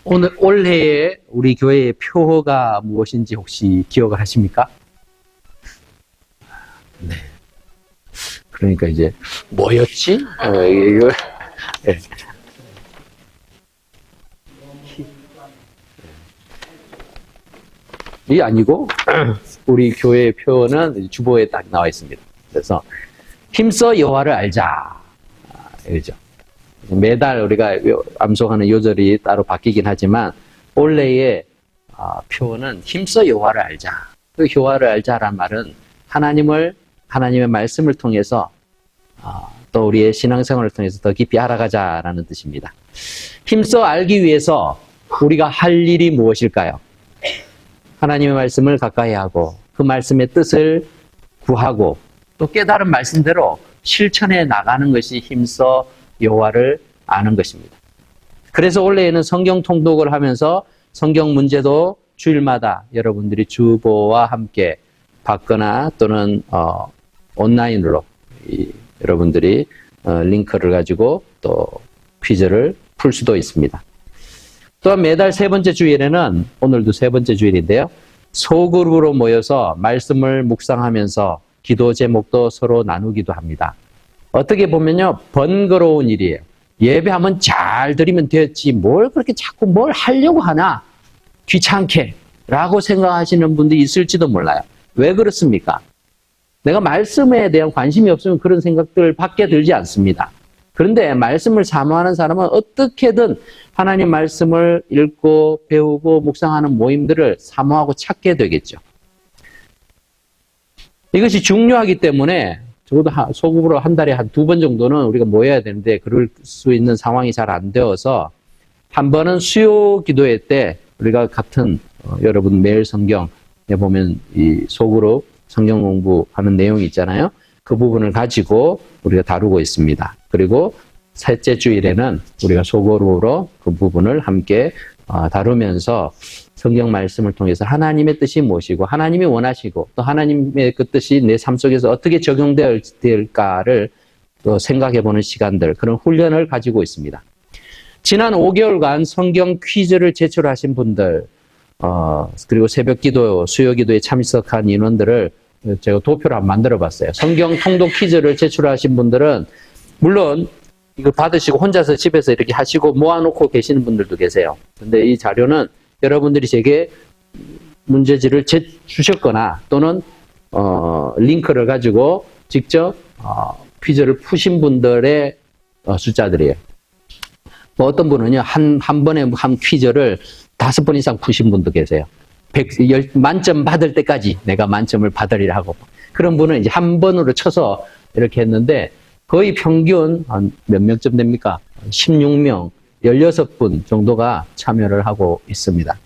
올해의 우리 교회의 표어가 무엇인지 혹시 기억을 하십니까? 네. 그러니까 이제 뭐였지? 이거 네. 이 아니고 우리 교회의 표어는 주보에 딱 나와 있습니다. 그래서 힘써 여호와를 알자. 이거죠. 매달 우리가 암송하는 요절이 따로 바뀌긴 하지만 올해의 표어는 힘써 여호와를 알자. 그 여호와를 알자라는 말은 하나님의 말씀을 통해서 또 우리의 신앙생활을 통해서 더 깊이 알아가자라는 뜻입니다. 힘써 알기 위해서 우리가 할 일이 무엇일까요? 하나님의 말씀을 가까이 하고 그 말씀의 뜻을 구하고 또 깨달은 말씀대로 실천해 나가는 것이 힘써 여호와를 아는 것입니다. 그래서 올해에는 성경 통독을 하면서 성경 문제도 주일마다 여러분들이 주보와 함께 받거나 또는 온라인으로 여러분들이 링크를 가지고 또 퀴즈를 풀 수도 있습니다. 또한 매달 세 번째 주일에는 오늘도 세 번째 주일인데요. 소그룹으로 모여서 말씀을 묵상하면서 기도 제목도 서로 나누기도 합니다. 어떻게 보면요, 번거로운 일이에요. 예배하면 잘 드리면 되었지 뭘 그렇게 자꾸 뭘 하려고 하나 귀찮게 라고 생각하시는 분들이 있을지도 몰라요. 왜 그렇습니까? 내가 말씀에 대한 관심이 없으면 그런 생각들 밖에 들지 않습니다. 그런데 말씀을 사모하는 사람은 어떻게든 하나님 말씀을 읽고 배우고 묵상하는 모임들을 사모하고 찾게 되겠죠. 이것이 중요하기 때문에 적어도 소급으로 한 달에 한 2번 정도는 우리가 모여야 되는데 그럴 수 있는 상황이 잘 안 되어서 한 번은 수요 기도회 때 우리가 같은 여러분 매일 성경에 보면 이 소그룹 성경 공부하는 내용이 있잖아요. 그 부분을 가지고 우리가 다루고 있습니다. 그리고 셋째 주일에는 우리가 소그룹으로 그 부분을 함께 다루면서 성경 말씀을 통해서 하나님의 뜻이 무엇이고 하나님이 원하시고 또 하나님의 그 뜻이 내 삶 속에서 어떻게 적용될까를 또 생각해보는 시간들, 그런 훈련을 가지고 있습니다. 지난 5개월간 성경 퀴즈를 제출하신 분들, 그리고 새벽 기도, 수요 기도에 참석한 인원들을 제가 도표를 한번 만들어 봤어요. 성경 통독 퀴즈를 제출하신 분들은 물론 이거 받으시고 혼자서 집에서 이렇게 하시고 모아놓고 계시는 분들도 계세요. 근데 이 자료는 여러분들이 제게 문제지를 주셨거나 또는 링크를 가지고 직접 퀴즈를 푸신 분들의 숫자들이에요. 뭐 어떤 분은요 한 번에 한 퀴즈를 5번 이상 푸신 분도 계세요. 만점 받을 때까지 내가 만점을 받으리라 하고 그런 분은 이제 한 번으로 쳐서 이렇게 했는데 거의 평균 한 몇 명쯤 됩니까? 16명, 16분 정도가 참여를 하고 있습니다.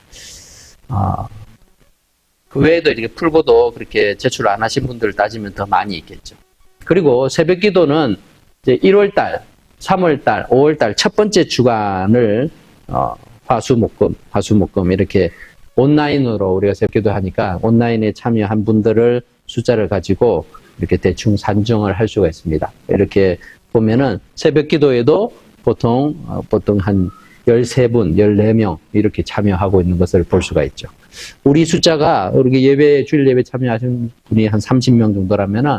그 외에도 이렇게 풀고도 그렇게 제출 안 하신 분들을 따지면 더 많이 있겠죠. 그리고 새벽 기도는 이제 1월달, 3월달, 5월달 첫 번째 주간을 화수목금 이렇게 온라인으로 우리가 새벽 기도 하니까 온라인에 참여한 분들을 숫자를 가지고 이렇게 대충 산정을 할 수가 있습니다. 이렇게 보면은 새벽 기도에도 보통 한 13분, 14명 이렇게 참여하고 있는 것을 볼 수가 있죠. 우리 숫자가 우리 주일 예배 참여하신 분이 한 30명 정도라면은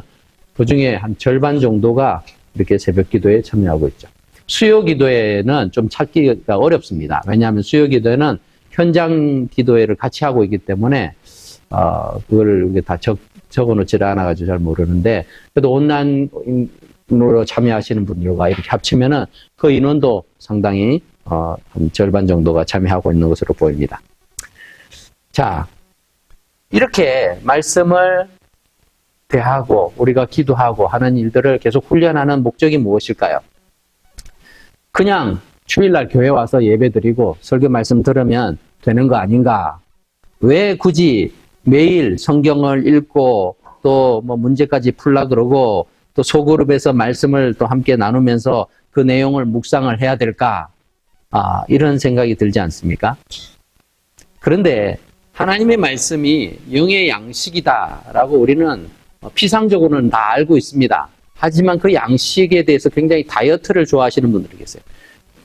그 중에 한 절반 정도가 이렇게 새벽 기도에 참여하고 있죠. 수요 기도회는 좀 찾기가 어렵습니다. 왜냐하면 수요 기도회는 현장 기도회를 같이 하고 있기 때문에 그걸 다 적어놓지를 않아가지고 잘 모르는데 그래도 온라인으로 참여하시는 분들과 이렇게 합치면은 그 인원도 상당히 한 절반 정도가 참여하고 있는 것으로 보입니다. 자, 이렇게 말씀을 대하고 우리가 기도하고 하는 일들을 계속 훈련하는 목적이 무엇일까요? 그냥 주일날 교회 와서 예배 드리고 설교 말씀 들으면 되는 거 아닌가? 왜 굳이 매일 성경을 읽고 또 뭐 문제까지 풀라 그러고 또 소그룹에서 말씀을 또 함께 나누면서 그 내용을 묵상을 해야 될까? 이런 생각이 들지 않습니까? 그런데 하나님의 말씀이 영의 양식이다라고 우리는 피상적으로는 다 알고 있습니다. 하지만 그 양식에 대해서 굉장히 다이어트를 좋아하시는 분들이 계세요.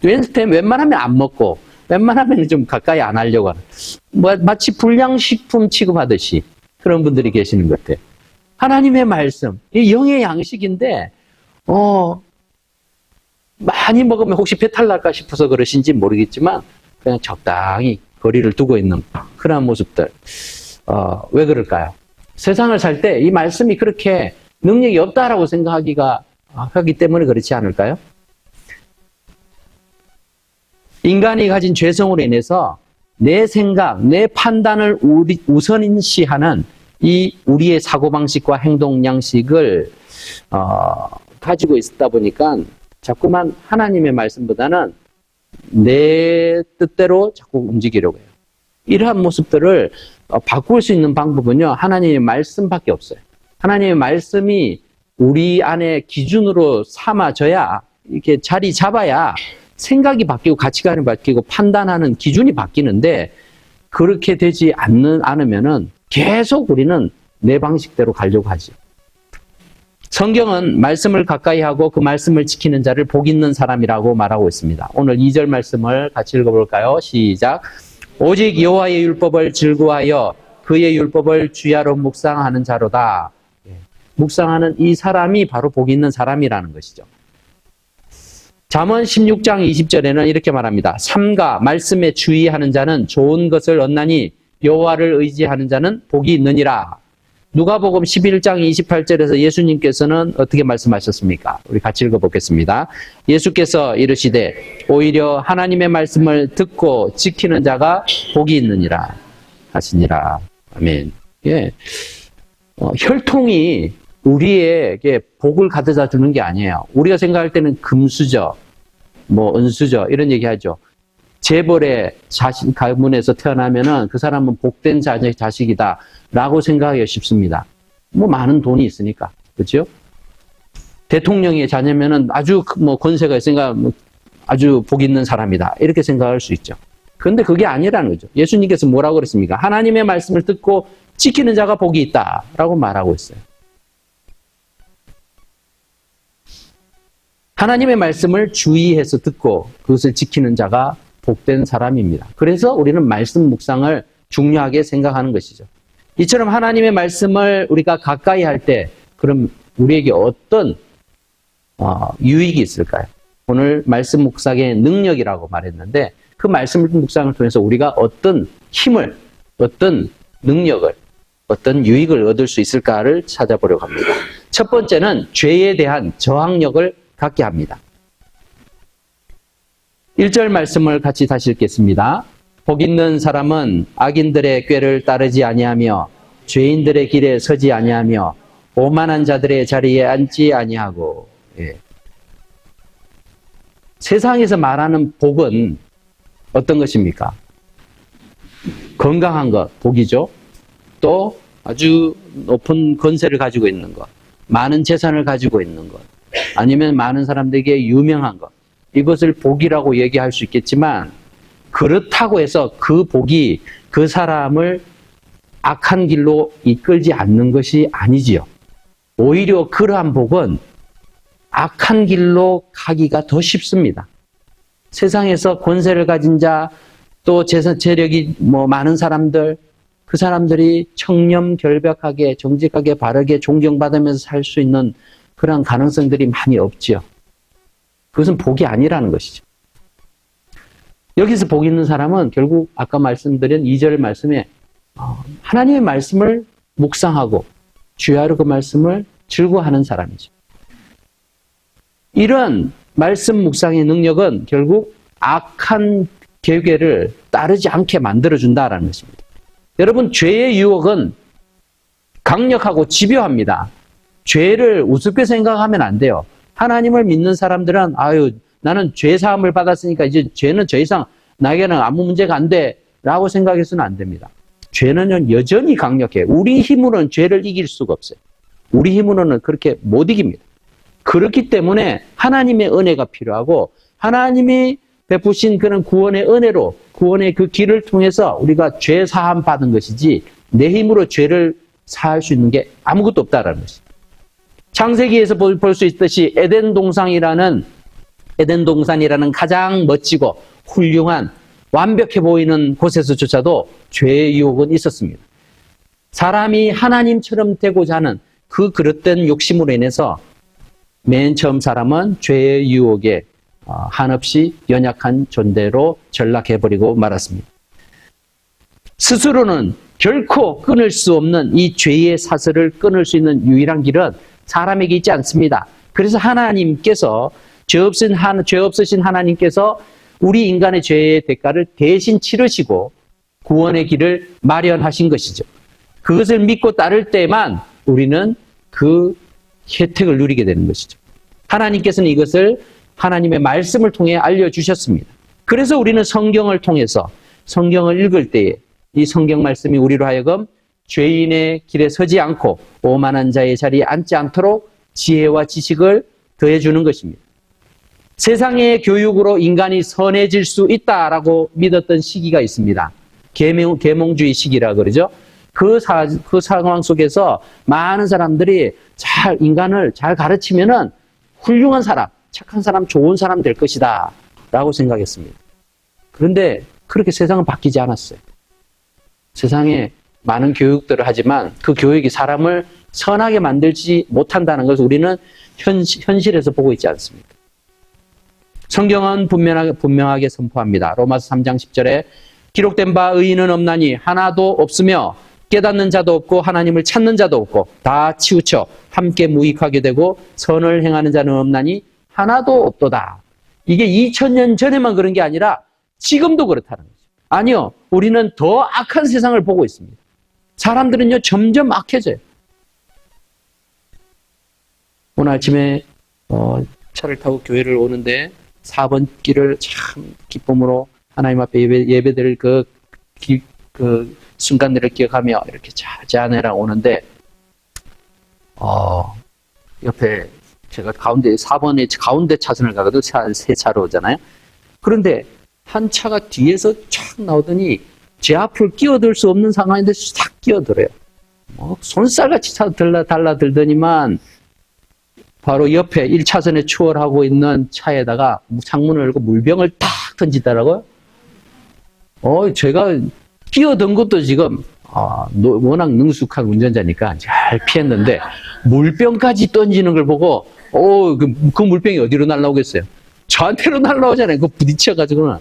웬만하면 안 먹고 웬만하면 좀 가까이 안 하려고 하는. 마치 불량식품 취급하듯이 그런 분들이 계시는 것 같아요. 하나님의 말씀, 이 영의 양식인데, 많이 먹으면 혹시 배탈 날까 싶어서 그러신지 모르겠지만, 그냥 적당히 거리를 두고 있는 그런 모습들. 왜 그럴까요? 세상을 살 때 이 말씀이 그렇게 능력이 없다라고 하기 때문에 그렇지 않을까요? 인간이 가진 죄성으로 인해서 내 생각, 내 판단을 우선인시하는 이 우리의 사고방식과 행동 양식을 가지고 있다 보니까 자꾸만 하나님의 말씀보다는 내 뜻대로 자꾸 움직이려고 해요. 이러한 모습들을 바꿀 수 있는 방법은요, 하나님의 말씀밖에 없어요. 하나님의 말씀이 우리 안에 기준으로 삼아져야, 이렇게 자리 잡아야 생각이 바뀌고 가치관이 바뀌고 판단하는 기준이 바뀌는데, 그렇게 되지 않으면은 계속 우리는 내 방식대로 가려고 하지. 성경은 말씀을 가까이 하고 그 말씀을 지키는 자를 복 있는 사람이라고 말하고 있습니다. 오늘 2절 말씀을 같이 읽어볼까요? 시작. 오직 여호와의 율법을 즐거워하여 그의 율법을 주야로 묵상하는 자로다. 묵상하는 이 사람이 바로 복 있는 사람이라는 것이죠. 잠언 16장 20절에는 이렇게 말합니다. 삼가 말씀에 주의하는 자는 좋은 것을 얻나니 여호와를 의지하는 자는 복이 있느니라. 누가복음 11장 28절에서 예수님께서는 어떻게 말씀하셨습니까? 우리 같이 읽어보겠습니다. 예수께서 이르시되 오히려 하나님의 말씀을 듣고 지키는 자가 복이 있느니라 하시니라. 아멘. 예. 혈통이 우리에게 복을 가져다 주는 게 아니에요. 우리가 생각할 때는 금수저, 은수저 이런 얘기하죠. 재벌의 가문에서 태어나면은 그 사람은 복된 자식이다 라고 생각하기가 쉽습니다. 많은 돈이 있으니까. 그렇죠? 대통령의 자녀면은 아주 권세가 있으니까 아주 복 있는 사람이다. 이렇게 생각할 수 있죠. 그런데 그게 아니라는 거죠. 예수님께서 뭐라고 그랬습니까? 하나님의 말씀을 듣고 지키는 자가 복이 있다 라고 말하고 있어요. 하나님의 말씀을 주의해서 듣고 그것을 지키는 자가 복된 사람입니다. 그래서 우리는 말씀 묵상을 중요하게 생각하는 것이죠. 이처럼 하나님의 말씀을 우리가 가까이 할 때 그럼 우리에게 어떤 유익이 있을까요? 오늘 말씀 묵상의 능력이라고 말했는데 그 말씀 묵상을 통해서 우리가 어떤 힘을, 어떤 능력을, 어떤 유익을 얻을 수 있을까를 찾아보려고 합니다. 첫 번째는 죄에 대한 저항력을 갖게 합니다. 1절 말씀을 같이 다시 읽겠습니다. 복 있는 사람은 악인들의 꾀를 따르지 아니하며 죄인들의 길에 서지 아니하며 오만한 자들의 자리에 앉지 아니하고. 예. 세상에서 말하는 복은 어떤 것입니까? 건강한 것, 복이죠. 또 아주 높은 권세를 가지고 있는 것, 많은 재산을 가지고 있는 것, 아니면 많은 사람들에게 유명한 것. 이것을 복이라고 얘기할 수 있겠지만 그렇다고 해서 그 복이 그 사람을 악한 길로 이끌지 않는 것이 아니지요. 오히려 그러한 복은 악한 길로 가기가 더 쉽습니다. 세상에서 권세를 가진 자, 또 재력이 많은 사람들, 그 사람들이 청렴결백하게, 정직하게, 바르게 존경받으면서 살 수 있는 그런 가능성들이 많이 없지요. 그것은 복이 아니라는 것이죠. 여기서 복 있는 사람은 결국 아까 말씀드린 2절 말씀에 하나님의 말씀을 묵상하고 주야로 그 말씀을 즐거워하는 사람이죠. 이런 말씀 묵상의 능력은 결국 악한 계획을 따르지 않게 만들어준다는 것입니다. 여러분, 죄의 유혹은 강력하고 집요합니다. 죄를 우습게 생각하면 안 돼요. 하나님을 믿는 사람들은 나는 죄 사함을 받았으니까 이제 죄는 더 이상 나에게는 아무 문제가 안 돼 라고 생각해서는 안 됩니다. 죄는 여전히 강력해요. 우리 힘으로는 죄를 이길 수가 없어요. 우리 힘으로는 그렇게 못 이깁니다. 그렇기 때문에 하나님의 은혜가 필요하고 하나님이 베푸신 그런 구원의 은혜로 구원의 그 길을 통해서 우리가 죄 사함 받은 것이지 내 힘으로 죄를 사할 수 있는 게 아무것도 없다라는 것입니다. 창세기에서 볼 수 있듯이 에덴 동산이라는 가장 멋지고 훌륭한 완벽해 보이는 곳에서조차도 죄의 유혹은 있었습니다. 사람이 하나님처럼 되고자 하는 그 그릇된 욕심으로 인해서 맨 처음 사람은 죄의 유혹에 한없이 연약한 존재로 전락해버리고 말았습니다. 스스로는 결코 끊을 수 없는 이 죄의 사슬을 끊을 수 있는 유일한 길은 사람에게 있지 않습니다. 그래서 하나님께서 죄 없으신 하나님께서 우리 인간의 죄의 대가를 대신 치르시고 구원의 길을 마련하신 것이죠. 그것을 믿고 따를 때만 우리는 그 혜택을 누리게 되는 것이죠. 하나님께서는 이것을 하나님의 말씀을 통해 알려주셨습니다. 그래서 우리는 성경을 통해서 성경을 읽을 때에 이 성경 말씀이 우리로 하여금 죄인의 길에 서지 않고 오만한 자의 자리에 앉지 않도록 지혜와 지식을 더해주는 것입니다. 세상의 교육으로 인간이 선해질 수 있다라고 믿었던 시기가 있습니다. 계몽주의 시기라 그러죠. 그 상황 속에서 많은 사람들이 인간을 잘 가르치면은 훌륭한 사람, 착한 사람, 좋은 사람 될 것이다 라고 생각했습니다. 그런데 그렇게 세상은 바뀌지 않았어요. 세상에 많은 교육들을 하지만 그 교육이 사람을 선하게 만들지 못한다는 것을 우리는 현실에서 보고 있지 않습니다. 성경은 분명하게 선포합니다. 로마서 3장 10절에 기록된 바 의인은 없나니 하나도 없으며 깨닫는 자도 없고 하나님을 찾는 자도 없고 다 치우쳐 함께 무익하게 되고 선을 행하는 자는 없나니 하나도 없도다. 이게 2000년 전에만 그런 게 아니라 지금도 그렇다는 거죠. 아니요. 우리는 더 악한 세상을 보고 있습니다. 사람들은요 점점 악해져요. 오늘 아침에 차를 타고 교회를 오는데 4번 길을 참 기쁨으로 하나님 앞에 예배드릴 그 순간들을 기억하며 이렇게 자자내랑 오는데 옆에 제가 가운데 4번에 가운데 차선을 가거든. 세 차로 오잖아요. 그런데 한 차가 뒤에서 촥 나오더니 제 앞을 끼어들 수 없는 상황인데 싹 끼어들어요. 손살같이 달라들더니만 바로 옆에 1차선에 추월하고 있는 차에다가 창문을 열고 물병을 탁 던지더라고요. 제가 끼어든 것도 지금 워낙 능숙한 운전자니까 잘 피했는데 물병까지 던지는 걸 보고 그 물병이 어디로 날라오겠어요? 저한테로 날라오잖아요. 그거 부딪혀가지고는.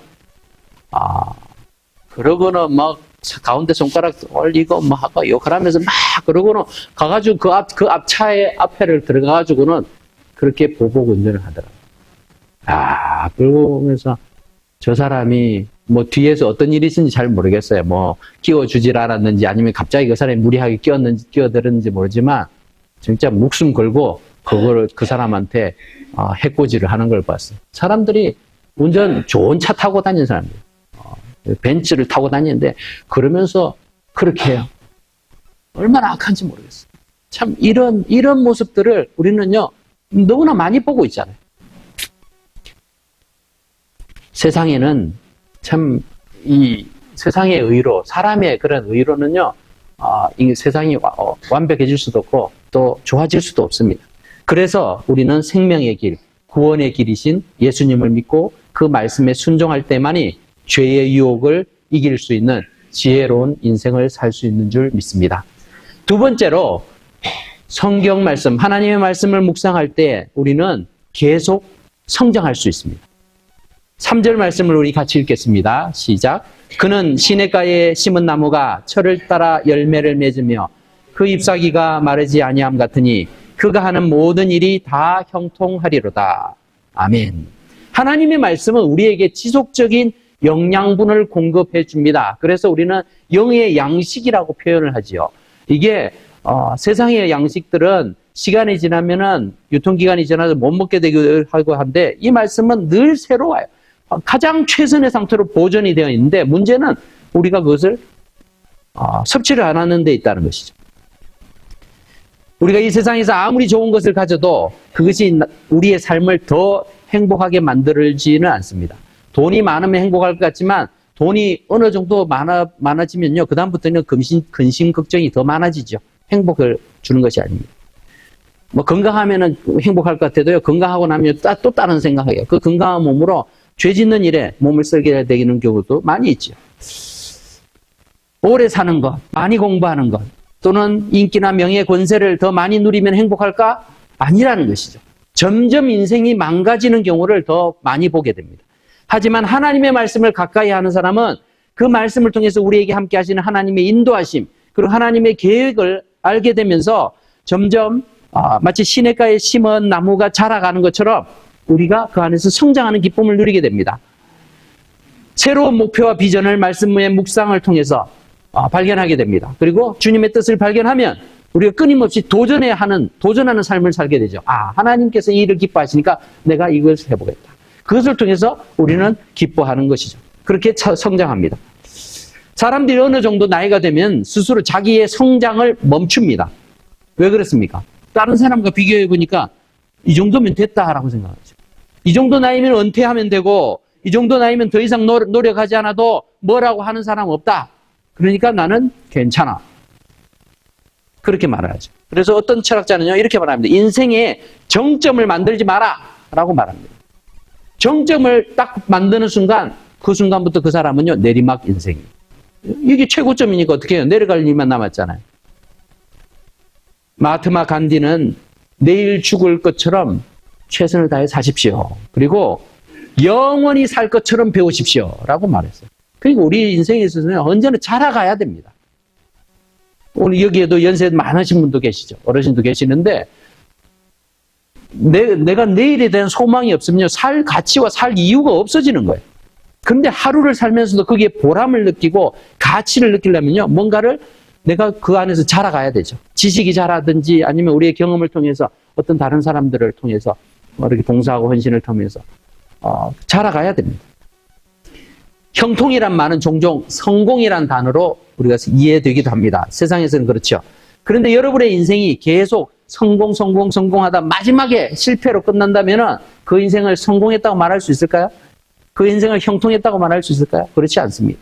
그러고는 막 가운데 손가락 올리고 막 하고 욕을 하면서 막 그러고는 가가지고 그 앞차의 앞에를 들어가가지고는 그렇게 보복 운전을 하더라고요. 그러면서 저 사람이 뭐 뒤에서 어떤 일이 있었는지 잘 모르겠어요. 뭐 끼워주질 않았는지 아니면 갑자기 그 사람이 무리하게 끼어들었는지 모르지만 진짜 목숨 걸고 그거를 그 사람한테 해코지를 하는 걸 봤어요. 사람들이 운전 좋은 차 타고 다니는 사람들, 벤츠를 타고 다니는데 그러면서 그렇게 해요. 얼마나 악한지 모르겠어요. 참 이런 모습들을 우리는요 너무나 많이 보고 있잖아요. 세상에는 참 이 세상의 의로, 사람의 그런 의로는요, 이 세상이 완벽해질 수도 없고 또 좋아질 수도 없습니다. 그래서 우리는 생명의 길, 구원의 길이신 예수님을 믿고 그 말씀에 순종할 때만이 죄의 유혹을 이길 수 있는 지혜로운 인생을 살 수 있는 줄 믿습니다. 두 번째로 성경 말씀, 하나님의 말씀을 묵상할 때 우리는 계속 성장할 수 있습니다. 3절 말씀을 우리 같이 읽겠습니다. 시작. 그는 시냇가에 심은 나무가 철을 따라 열매를 맺으며 그 잎사귀가 마르지 아니함 같으니 그가 하는 모든 일이 다 형통하리로다. 아멘. 하나님의 말씀은 우리에게 지속적인 영양분을 공급해 줍니다. 그래서 우리는 영의 양식이라고 표현을 하지요. 이게 세상의 양식들은 시간이 지나면은 유통기간이 지나서 못 먹게 되기도 하고 한데 이 말씀은 늘 새로워요. 가장 최선의 상태로 보존이 되어 있는데 문제는 우리가 그것을 섭취를 안 하는 데 있다는 것이죠. 우리가 이 세상에서 아무리 좋은 것을 가져도 그것이 우리의 삶을 더 행복하게 만들지는 않습니다. 돈이 많으면 행복할 것 같지만 돈이 어느 정도 많아지면요. 그다음부터는 근심 걱정이 더 많아지죠. 행복을 주는 것이 아닙니다. 뭐 건강하면은 행복할 것 같아도요. 건강하고 나면 또 다른 생각이에요. 그 건강한 몸으로 죄 짓는 일에 몸을 쓰게 되는 경우도 많이 있죠. 오래 사는 것, 많이 공부하는 것, 또는 인기나 명예, 권세를 더 많이 누리면 행복할까? 아니라는 것이죠. 점점 인생이 망가지는 경우를 더 많이 보게 됩니다. 하지만 하나님의 말씀을 가까이 하는 사람은 그 말씀을 통해서 우리에게 함께 하시는 하나님의 인도하심, 그리고 하나님의 계획을 알게 되면서 점점 마치 시냇가에 심은 나무가 자라가는 것처럼 우리가 그 안에서 성장하는 기쁨을 누리게 됩니다. 새로운 목표와 비전을 말씀의 묵상을 통해서 발견하게 됩니다. 그리고 주님의 뜻을 발견하면 우리가 끊임없이 도전하는 삶을 살게 되죠. 하나님께서 이 일을 기뻐하시니까 내가 이것을 해보겠다. 그것을 통해서 우리는 기뻐하는 것이죠. 그렇게 성장합니다. 사람들이 어느 정도 나이가 되면 스스로 자기의 성장을 멈춥니다. 왜 그렇습니까? 다른 사람과 비교해 보니까 이 정도면 됐다라고 생각하죠. 이 정도 나이면 은퇴하면 되고 이 정도 나이면 더 이상 노력하지 않아도 뭐라고 하는 사람 없다. 그러니까 나는 괜찮아. 그렇게 말을 하죠. 그래서 어떤 철학자는요 이렇게 말합니다. 인생에 정점을 만들지 마라 라고 말합니다. 정점을 딱 만드는 순간 그 순간부터 그 사람은요 내리막 인생이에요. 이게 최고점이니까 어떻게 해요? 내려갈 일만 남았잖아요. 마하트마 간디는 내일 죽을 것처럼 최선을 다해 사십시오. 그리고 영원히 살 것처럼 배우십시오. 라고 말했어요. 그러니까 우리 인생에 있어서는 언제나 자라가야 됩니다. 오늘 여기에도 연세 많으신 분도 계시죠. 어르신도 계시는데 내가 내일에 대한 소망이 없으면 살 가치와 살 이유가 없어지는 거예요. 그런데 하루를 살면서도 거기에 보람을 느끼고 가치를 느끼려면요. 뭔가를 내가 그 안에서 자라가야 되죠. 지식이 자라든지 아니면 우리의 경험을 통해서 어떤 다른 사람들을 통해서 이렇게 봉사하고 헌신을 통해서 자라가야 됩니다. 형통이란 말은 종종 성공이란 단어로 우리가 이해되기도 합니다. 세상에서는 그렇죠. 그런데 여러분의 인생이 계속 성공하다 마지막에 실패로 끝난다면 그 인생을 성공했다고 말할 수 있을까요? 그 인생을 형통했다고 말할 수 있을까요? 그렇지 않습니다.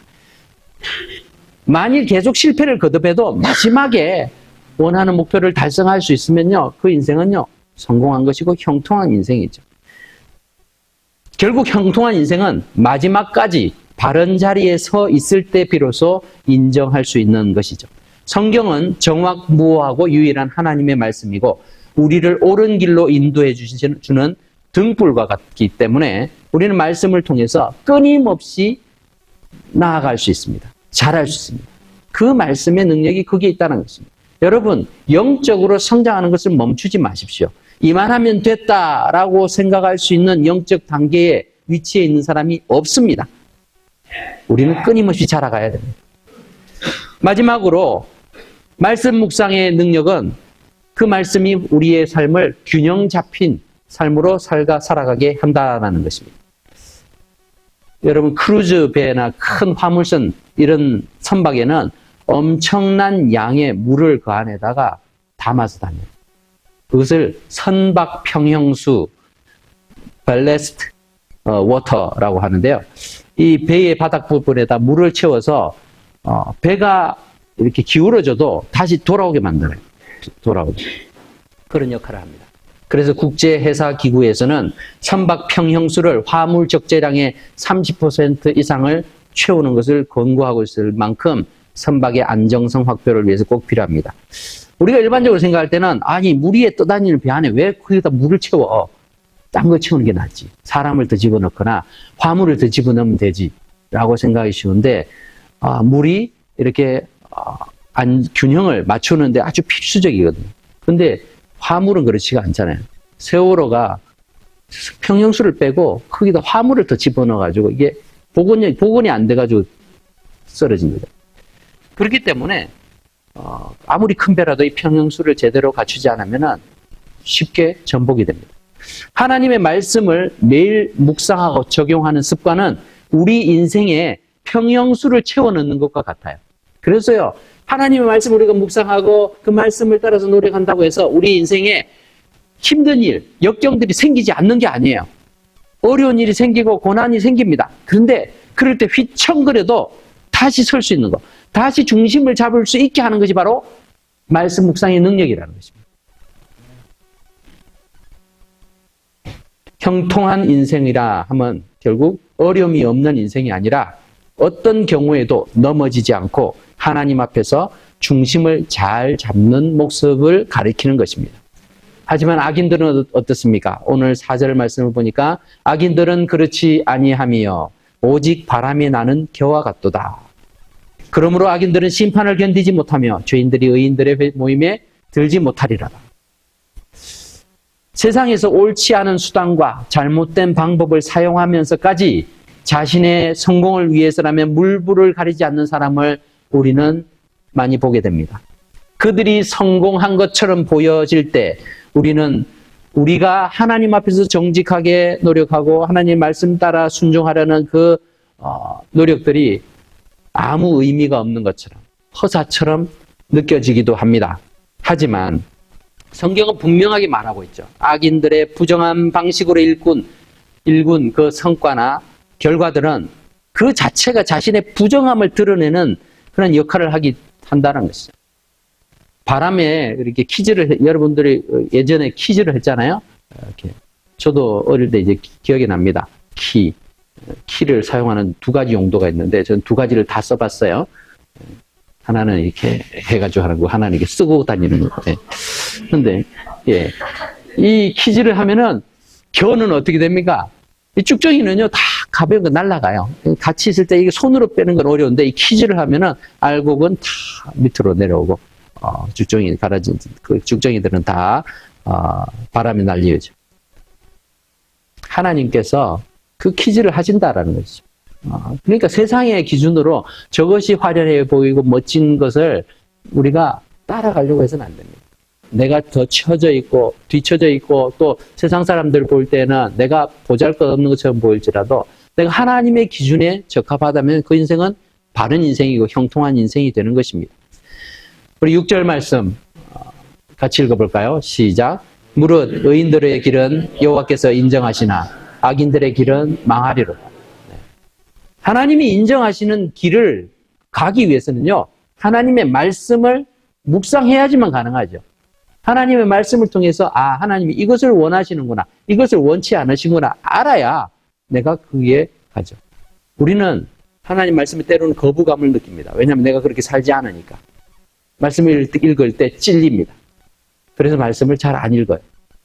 만일 계속 실패를 거듭해도 마지막에 원하는 목표를 달성할 수 있으면요, 그 인생은요, 성공한 것이고 형통한 인생이죠. 결국 형통한 인생은 마지막까지 바른 자리에 서 있을 때 비로소 인정할 수 있는 것이죠. 성경은 정확무오하고 유일한 하나님의 말씀이고 우리를 옳은 길로 인도해 주는 등불과 같기 때문에 우리는 말씀을 통해서 끊임없이 나아갈 수 있습니다. 잘할 수 있습니다. 그 말씀의 능력이 거기에 있다는 것입니다. 여러분, 영적으로 성장하는 것을 멈추지 마십시오. 이만하면 됐다라고 생각할 수 있는 영적 단계에 위치해 있는 사람이 없습니다. 우리는 끊임없이 자라가야 됩니다. 마지막으로 말씀 묵상의 능력은 그 말씀이 우리의 삶을 균형 잡힌 삶으로 살아가게 한다는 것입니다. 여러분, 크루즈 배나 큰 화물선 이런 선박에는 엄청난 양의 물을 그 안에다가 담아서 다녀요. 그것을 선박 평형수 밸레스트 워터라고 하는데요. 이 배의 바닥 부분에다 물을 채워서 배가 이렇게 기울어져도 다시 돌아오게 만들어요. 돌아오게. 그런 역할을 합니다. 그래서 국제해사기구에서는 선박 평형수를 화물 적재량의 30% 이상을 채우는 것을 권고하고 있을 만큼 선박의 안정성 확보를 위해서 꼭 필요합니다. 우리가 일반적으로 생각할 때는 아니 물 위에 떠다니는 배 안에 왜 거기다 물을 채워? 딴 거 채우는 게 낫지. 사람을 더 집어넣거나 화물을 더 집어넣으면 되지 라고 생각이 쉬운데 물이 이렇게 균형을 맞추는데 아주 필수적이거든요. 근데 화물은 그렇지가 않잖아요. 세월호가 평형수를 빼고 거기다 화물을 더 집어넣어가지고 이게 복원이 안 돼가지고 쓰러집니다. 그렇기 때문에 아무리 큰 배라도 이 평형수를 제대로 갖추지 않으면 쉽게 전복이 됩니다. 하나님의 말씀을 매일 묵상하고 적용하는 습관은 우리 인생에 평형수를 채워넣는 것과 같아요. 그래서요, 하나님의 말씀을 우리가 묵상하고 그 말씀을 따라서 노력한다고 해서 우리 인생에 힘든 일, 역경들이 생기지 않는 게 아니에요. 어려운 일이 생기고 고난이 생깁니다. 그런데 그럴 때 휘청거려도 다시 설 수 있는 것, 다시 중심을 잡을 수 있게 하는 것이 바로 말씀 묵상의 능력이라는 것입니다. 형통한 인생이라 하면 결국 어려움이 없는 인생이 아니라 어떤 경우에도 넘어지지 않고 하나님 앞에서 중심을 잘 잡는 모습을 가리키는 것입니다. 하지만 악인들은 어떻습니까? 오늘 4절 말씀을 보니까 악인들은 그렇지 아니하며 오직 바람이 나는 겨와 같도다. 그러므로 악인들은 심판을 견디지 못하며 죄인들이 의인들의 모임에 들지 못하리라. 세상에서 옳지 않은 수단과 잘못된 방법을 사용하면서까지 자신의 성공을 위해서라면 물불을 가리지 않는 사람을 우리는 많이 보게 됩니다. 그들이 성공한 것처럼 보여질 때 우리는 우리가 하나님 앞에서 정직하게 노력하고 하나님 말씀 따라 순종하려는 그 노력들이 아무 의미가 없는 것처럼 허사처럼 느껴지기도 합니다. 하지만 성경은 분명하게 말하고 있죠. 악인들의 부정한 방식으로 일군 그 성과나 결과들은 그 자체가 자신의 부정함을 드러내는 그런 역할을 한다는 것이죠. 바람에 이렇게 여러분들이 예전에 퀴즈를 했잖아요. 이렇게. 저도 어릴 때 이제 기억이 납니다. 키를 사용하는 두 가지 용도가 있는데 저는 두 가지를 다 써봤어요. 하나는 이렇게 해가지고 하는 거, 하나는 이렇게 쓰고 다니는 거. 근데, 예. 이 퀴즈를 하면은, 겨는 어떻게 됩니까? 이 쭉정이는요, 다 가벼운 거 날아가요. 같이 있을 때 이게 손으로 빼는 건 어려운데, 이 퀴즈를 하면은, 알곡은 다 밑으로 내려오고, 쭉정이 갈아진, 그 쭉정이들은 다, 바람에 날리죠. 하나님께서 그 퀴즈를 하신다라는 거죠. 그러니까 세상의 기준으로 저것이 화려해 보이고 멋진 것을 우리가 따라가려고 해서는 안 됩니다. 내가 더 처져 있고 뒤처져 있고 또 세상 사람들 볼 때는 내가 보잘것없는 것처럼 보일지라도 내가 하나님의 기준에 적합하다면 그 인생은 바른 인생이고 형통한 인생이 되는 것입니다. 우리 6절 말씀 같이 읽어볼까요? 시작. 무릇 의인들의 길은 여호와께서 인정하시나 악인들의 길은 망하리로다. 하나님이 인정하시는 길을 가기 위해서는요, 하나님의 말씀을 묵상해야지만 가능하죠. 하나님의 말씀을 통해서, 하나님이 이것을 원하시는구나, 이것을 원치 않으시구나, 알아야 내가 그에 가죠. 우리는 하나님 말씀에 때로는 거부감을 느낍니다. 왜냐하면 내가 그렇게 살지 않으니까. 말씀을 읽을 때 찔립니다. 그래서 말씀을 잘 안 읽어요.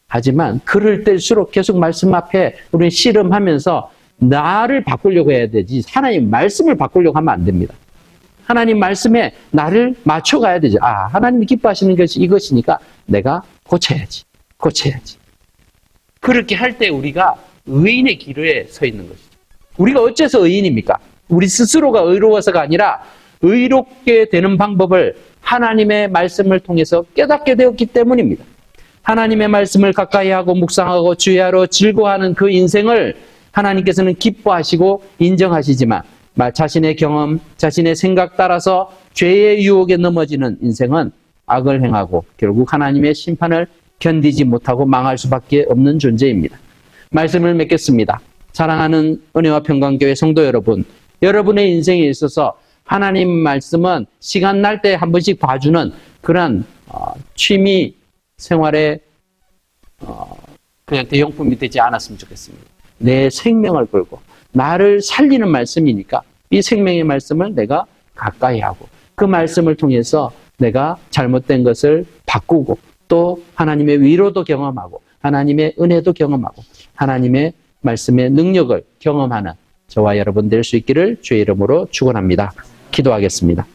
하지만 그럴 때일수록 계속 말씀 앞에 우리는 씨름하면서 나를 바꾸려고 해야 되지 하나님 말씀을 바꾸려고 하면 안 됩니다. 하나님 말씀에 나를 맞춰가야 되죠. 하나님이 기뻐하시는 것이 이것이니까 내가 고쳐야지. 그렇게 할 때 우리가 의인의 길에 서 있는 것이죠. 우리가 어째서 의인입니까? 우리 스스로가 의로워서가 아니라 의롭게 되는 방법을 하나님의 말씀을 통해서 깨닫게 되었기 때문입니다. 하나님의 말씀을 가까이 하고 묵상하고 주야로 즐거워하는 그 인생을 하나님께서는 기뻐하시고 인정하시지만 자신의 경험, 자신의 생각 따라서 죄의 유혹에 넘어지는 인생은 악을 행하고 결국 하나님의 심판을 견디지 못하고 망할 수밖에 없는 존재입니다. 말씀을 맺겠습니다. 사랑하는 은혜와 평강교회 성도 여러분, 여러분의 인생에 있어서 하나님 말씀은 시간 날 때 한 번씩 봐주는 그런 취미 생활의 그냥 대용품이 되지 않았으면 좋겠습니다. 내 생명을 걸고 나를 살리는 말씀이니까 이 생명의 말씀을 내가 가까이 하고 그 말씀을 통해서 내가 잘못된 것을 바꾸고 또 하나님의 위로도 경험하고 하나님의 은혜도 경험하고 하나님의 말씀의 능력을 경험하는 저와 여러분 될 수 있기를 주의 이름으로 축원합니다. 기도하겠습니다.